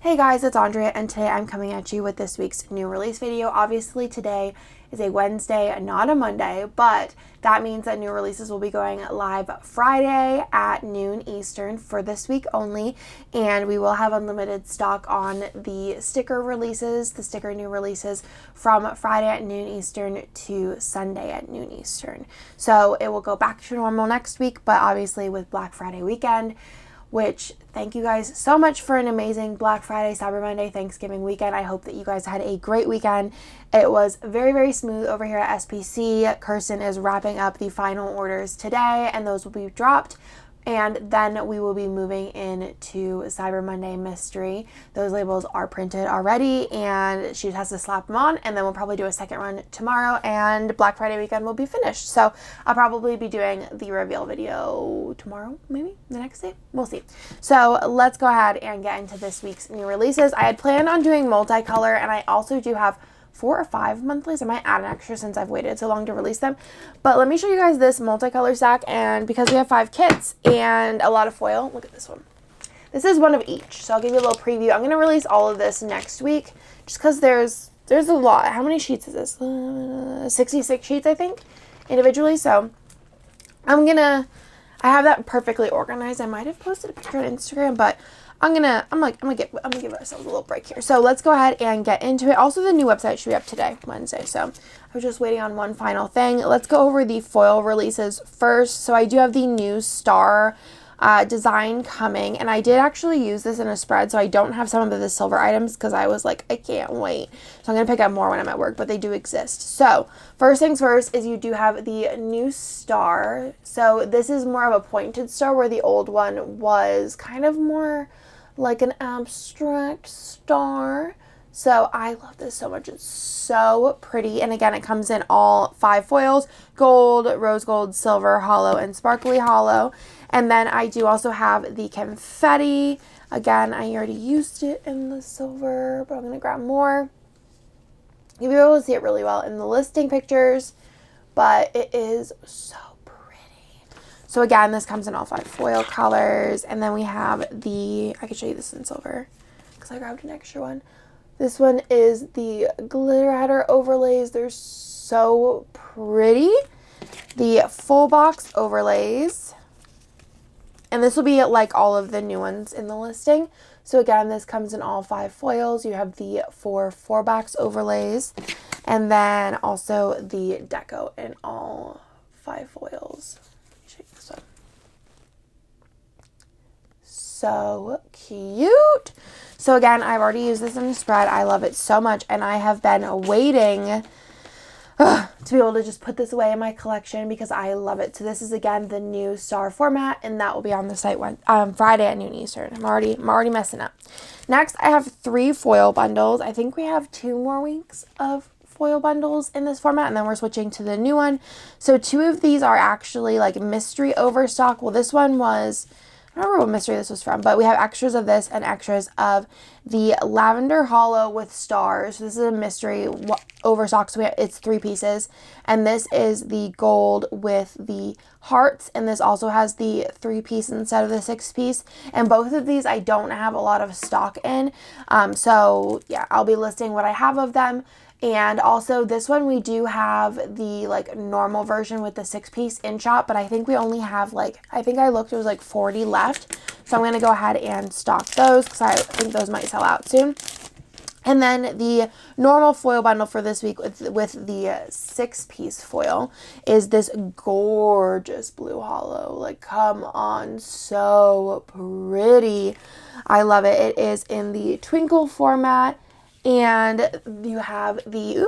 Hey guys, it's Andrea, and today I'm coming at you with this week's new release video. Obviously, today is a Wednesday, not a Monday, but that means that new releases will be going live Friday at noon Eastern for this week only, and we will have unlimited stock on the sticker releases, the sticker new releases from Friday at noon Eastern to Sunday at noon Eastern. So it will go back to normal next week, but obviously with Black Friday weekend, which thank you guys so much for an amazing Black Friday, Cyber Monday, Thanksgiving weekend. I hope that you guys had a great weekend. It was very, very smooth over here at SPC. Kirsten is wrapping up the final orders today, and those will be dropped. And then we will be moving into Cyber Monday Mystery. Those labels are printed already, and she has to slap them on, and then we'll probably do a second run tomorrow, and Black Friday weekend will be finished. So I'll probably be doing the reveal video tomorrow, maybe the next day. We'll see. So let's go ahead and get into this week's new releases. I had planned on doing multicolor, and I also do have 4 or 5 monthlies. I might add an extra since I've waited so long to release them. But let me show you guys this multicolor stack, and because we have 5 kits and a lot of foil, look at this one. This is one of each, so I'll give you a little preview. I'm going to release all of this next week just because there's a lot. How many sheets is this? 66 sheets, I think, individually. So I have that perfectly organized. I might have posted a picture on Instagram, but I'm gonna give ourselves a little break here. So let's go ahead and get into it. Also, the new website should be up today, Wednesday. So I was just waiting on one final thing. Let's go over the foil releases first. So I do have the new star design coming, and I did actually use this in a spread, so I don't have some of the silver items because I was like, I can't wait. So I'm gonna pick up more when I'm at work, but they do exist. So first things first is you do have the new star. So this is more of a pointed star, where the old one was kind of more like an abstract star. So I love this so much. It's so pretty. And again, it comes in all 5 foils: gold, rose gold, silver, hollow, and sparkly hollow. And then I do also have the confetti. Again, I already used it in the silver, but I'm going to grab more. You'll be able to see it really well in the listing pictures, but it is so So again, this comes in all 5 foil colors. And then we have I can show you this in silver because I grabbed an extra one. This one is the glitter adder overlays. They're so pretty. The full box overlays. And this will be like all of the new ones in the listing. So again, this comes in all 5 foils. You have the 4 box overlays. And then also the deco in all 5 foils. So cute. So again, I've already used this in a spread. I love it so much, and I have been waiting to be able to just put this away in my collection because I love it. So this is again the new star format, and that will be on the site Friday at noon Eastern. I'm already messing up. Next, I have 3 foil bundles. I think we have 2 more weeks of foil bundles in this format, and then we're switching to the new one. So 2 of these are actually like mystery overstock. Well, this one was, I don't remember what mystery this was from, but we have extras of this and extras of the lavender hollow with stars. This is a mystery overstock, so it's 3 pieces, and this is the gold with the hearts, and this also has the 3-piece instead of the 6-piece, and both of these I don't have a lot of stock in, so yeah, I'll be listing what I have of them. And also this one, we do have the like normal version with the 6-piece in shop, but I think we only have I think I looked, it was like 40 left. So I'm going to go ahead and stock those because I think those might sell out soon. And then the normal foil bundle for this week with the 6-piece foil is this gorgeous blue hollow. Like, come on, so pretty. I love it. It is in the twinkle format. And you have the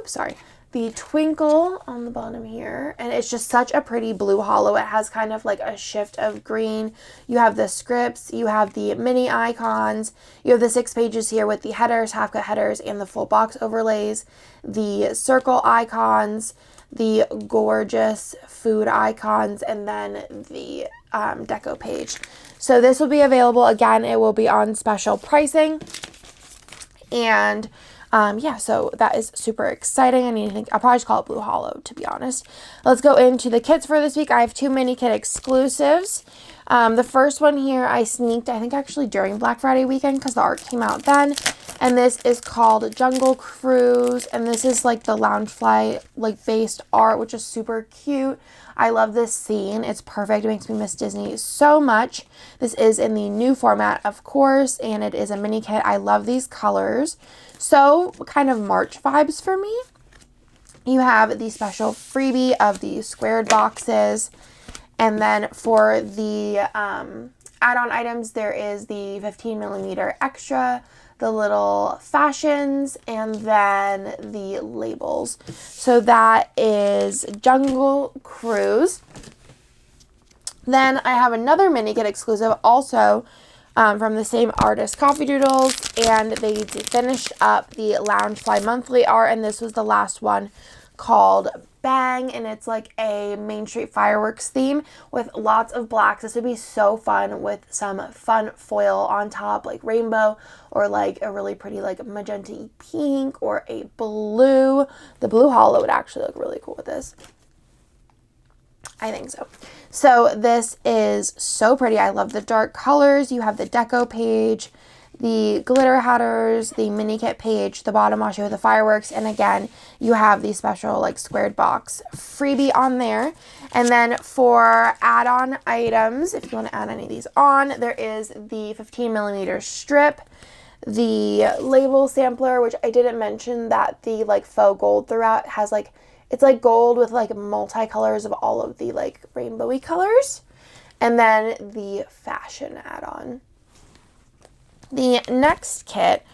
twinkle on the bottom here, and it's just such a pretty blue hollow. It has kind of like a shift of green. You have the scripts, you have the mini icons, you have the 6 pages here with the headers, half cut headers, and the full box overlays, the circle icons, the gorgeous food icons, and then the deco page. So this will be available. Again, it will be on special pricing. And yeah, so that is super exciting. I mean, I'll probably just call it Blue Hollow, to be honest. Let's go into the kits for this week. I have 2 mini kit exclusives. The first one here I sneaked, I think actually during Black Friday weekend because the art came out then. And this is called Jungle Cruise. And this is like the Loungefly like based art, which is super cute. I love this scene. It's perfect. It makes me miss Disney so much. This is in the new format, of course, and it is a mini kit. I love these colors. So kind of March vibes for me. You have the special freebie of the squared boxes. And then for the add-on items, there is the 15mm extra, the little fashions, and then the labels. So that is Jungle Cruise. Then I have another mini kit exclusive also from the same artist, Coffee Doodles, and they finished up the Loungefly monthly art, and this was the last one, called Bang, and it's like a Main Street fireworks theme with lots of blacks. This would be so fun with some fun foil on top, like rainbow, or like a really pretty like magenta pink, or a blue. The blue hollow would actually look really cool with this. I think so. So this is so pretty. I love the dark colors. You have the deco page, the glitter headers, the mini kit page, the bottom washi with the fireworks, and again, you have the special like squared box freebie on there. And then for add-on items, if you want to add any of these on, there is the 15mm strip, the label sampler, which I didn't mention that the like faux gold throughout has like, it's like gold with like multicolors of all of the like rainbowy colors. And then the fashion add-on. The next kit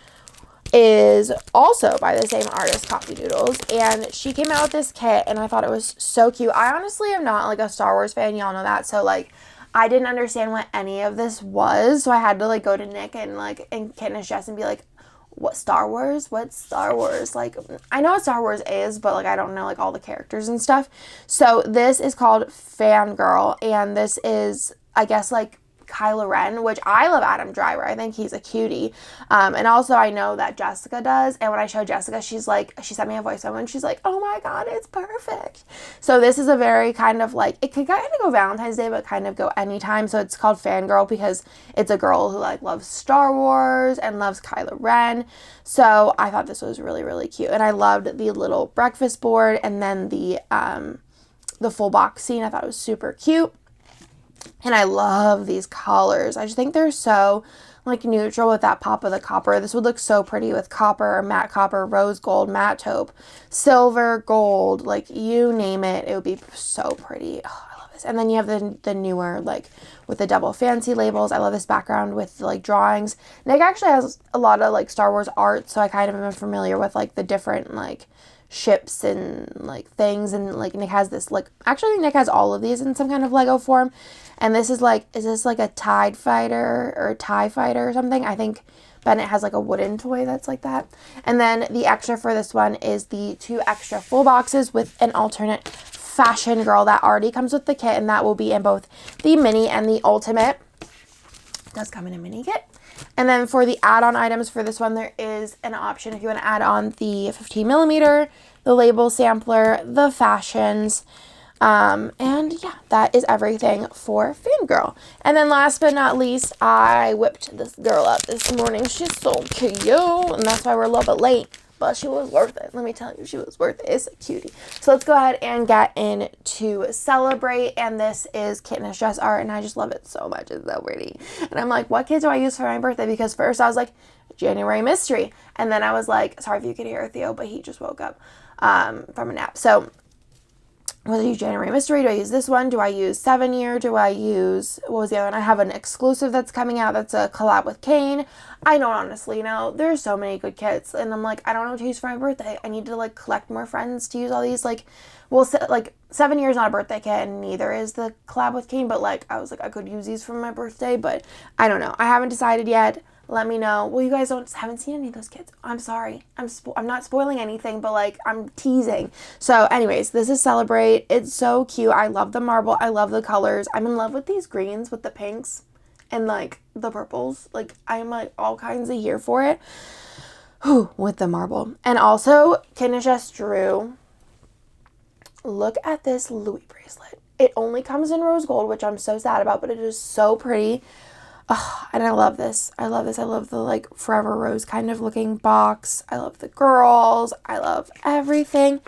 is also by the same artist, Coffee Doodles, and she came out with this kit, and I thought it was so cute. I honestly am not like a Star Wars fan, y'all know that, so like I didn't understand what any of this was, so I had to like go to Nick and like and Katniss Jess and be like, what, Star Wars? What's Star Wars? Like, I know what Star Wars is, but like I don't know like all the characters and stuff. So this is called Fangirl, and this is, I guess, like Kylo Ren, which I love Adam Driver. I think he's a cutie. And also I know that Jessica does. And when I showed Jessica, she's like, she sent me a voice memo and she's like, oh my God, it's perfect. So this is a very kind of like, it could kind of go Valentine's Day, but kind of go anytime. So it's called Fangirl because it's a girl who like loves Star Wars and loves Kylo Ren. So I thought this was really, really cute. And I loved the little breakfast board and then the full box scene. I thought it was super cute. And I love these colors. I just think they're so like neutral with that pop of the copper. This would look so pretty with copper, matte copper, rose gold, matte taupe, silver, gold, like you name it. It would be so pretty. Oh, I love this. And then you have the newer, like with the double fancy labels. I love this background with like drawings. Nick actually has a lot of like Star Wars art, so I kind of am familiar with like the different like ships and like things, and like Nick has this like, actually Nick has all of these in some kind of Lego form, and this is like, is this like a TIE fighter or something? I think Bennett has like a wooden toy that's like that. And then the extra for this one is the 2 extra full boxes with an alternate fashion girl that already comes with the kit, and that will be in both the mini and the ultimate. It does come in a mini kit. And then for the add-on items for this one, there is an option if you want to add on the 15mm, the label sampler, the fashions, and yeah, that is everything for Fangirl. And then last but not least, I whipped this girl up this morning. She's so cute, and that's why we're a little bit late. But she was worth it. Let me tell you, she was worth it. It's a cutie. So let's go ahead and get into Celebrate. And this is Katniss Jess art, and I just love it so much. It's so pretty. And I'm like, what kit do I use for my birthday? Because first I was like, January Mystery. And then I was like, sorry if you could hear Theo, but he just woke up from a nap. So whether I use January Mystery, do I use this one? Do I use 7 Year? Do I use, what was the other one? I have an exclusive that's coming out that's a collab with Kane. I don't honestly know. There's so many good kits, and I'm like, I don't know what to use for my birthday. I need to like collect more friends to use all these. Like, well, like 7 Year is not a birthday kit, and neither is the collab with Kane, but like I was like, I could use these for my birthday, but I don't know. I haven't decided yet. Let me know. Well, you guys haven't seen any of those kits. I'm sorry. I'm not spoiling anything, but like I'm teasing. So anyways, this is Celebrate. It's so cute. I love the marble. I love the colors. I'm in love with these greens with the pinks and like the purples. Like I'm like all kinds of here for it. Whew, with the marble. And also, Katniss Jess drew. Look at this Louis bracelet. It only comes in rose gold, which I'm so sad about, but it is so pretty. Oh, and I love this. I love this. I love the like Forever Rose kind of looking box. I love the girls. I love everything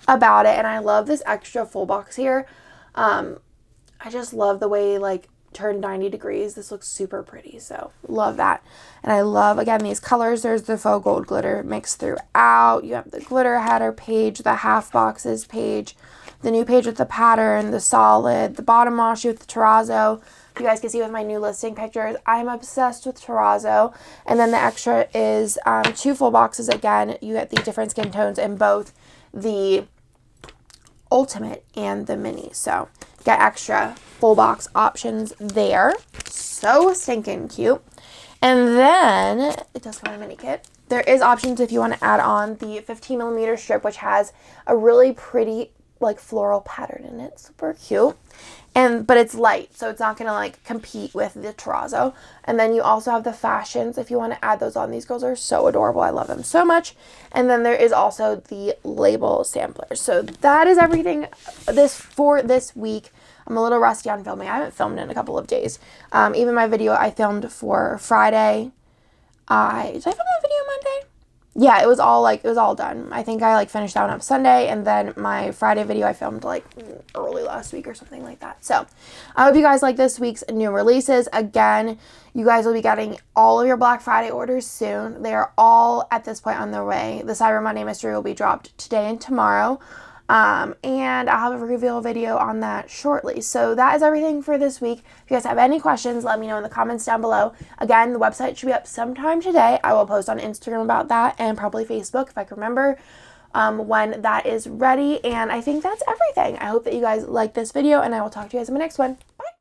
about it. And I love this extra full box here. I just love the way like turned 90 degrees. This looks super pretty. So love that. And I love, again, these colors. There's the faux gold glitter mixed throughout. You have the glitter header page, the half boxes page, the new page with the pattern, the solid, the bottom washi with the terrazzo. You guys can see with my new listing pictures, I'm obsessed with terrazzo. And then the extra is 2 full boxes. Again, you get the different skin tones in both the ultimate and the mini. So get extra full box options there. So stinking cute. And then it does come in a mini kit. There is options if you want to add on the 15 millimeter strip, which has a really pretty like floral pattern in it. Super cute. But it's light, so it's not going to like compete with the terrazzo. And then you also have the fashions if you want to add those on. These girls are so adorable. I love them so much. And then there is also the label sampler. So that is everything for this week. I'm a little rusty on filming. I haven't filmed in a couple of days. Even my video I filmed for Friday. Did I film that video Monday? Yeah, it was all done. I think I like finished that one up Sunday, and then my Friday video I filmed like early last week or something like that. So I hope you guys like this week's new releases. Again, you guys will be getting all of your Black Friday orders soon. They are all at this point on their way. The Cyber Monday mystery will be dropped today and tomorrow. And I'll have a reveal video on that shortly. So that is everything for this week. If you guys have any questions, let me know in the comments down below. Again, the website should be up sometime today. I will post on Instagram about that and probably Facebook if I can remember when that is ready. And I think that's everything. I hope that you guys like this video, and I will talk to you guys in my next one. Bye!